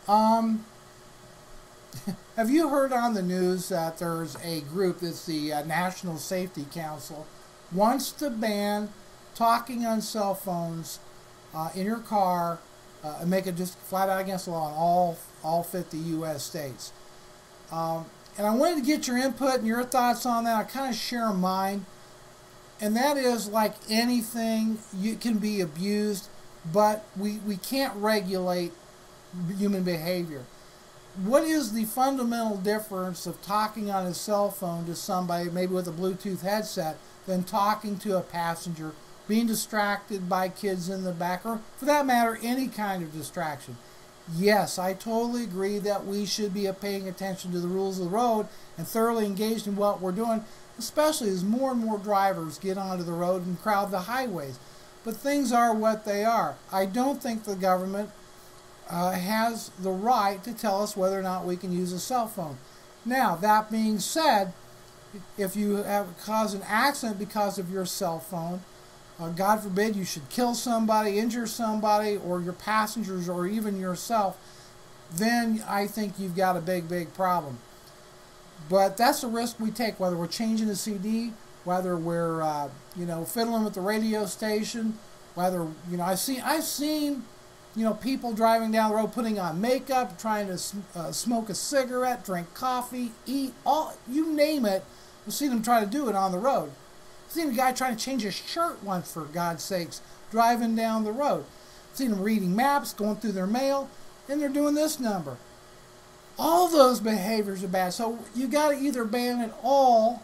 Um, have you heard on the news that there's a group that's the National Safety Council wants to ban talking on cell phones in your car and make it just flat out against the law in all 50 U.S. states. And I wanted to get your input and your thoughts on that. I kind of share mine. And that is, like anything, you can be abused, but we can't regulate human behavior. What is the fundamental difference of talking on a cell phone to somebody, maybe with a Bluetooth headset, than talking to a passenger, being distracted by kids in the back, or for that matter, any kind of distraction? Yes, I totally agree that we should be paying attention to the rules of the road and thoroughly engaged in what we're doing, especially as more and more drivers get onto the road and crowd the highways. But things are what they are. I don't think the government has the right to tell us whether or not we can use a cell phone. Now, that being said, if you have caused an accident because of your cell phone, God forbid you should kill somebody, injure somebody, or your passengers, or even yourself, then I think you've got a big, big problem. But that's the risk we take, whether we're changing a CD, whether we're fiddling with the radio station, whether I've seen people driving down the road putting on makeup, trying to smoke a cigarette, drink coffee, eat, you name it. I've seen them try to do it on the road. I've seen a guy trying to change his shirt once, for God's sakes, driving down the road. I've seen them reading maps, going through their mail, and they're doing this number. All those behaviors are bad. So you got to either ban it all,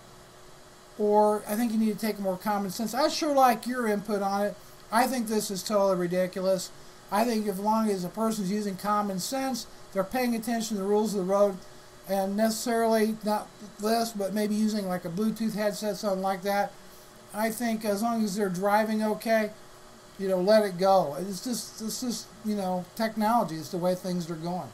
or I think you need to take more common sense. I sure like your input on it. I think this is totally ridiculous. I think as long as a person's using common sense, they're paying attention to the rules of the road, and necessarily not this, but maybe using like a Bluetooth headset, something like that. I think as long as they're driving okay, let it go. It's just technology. It's the way things are going.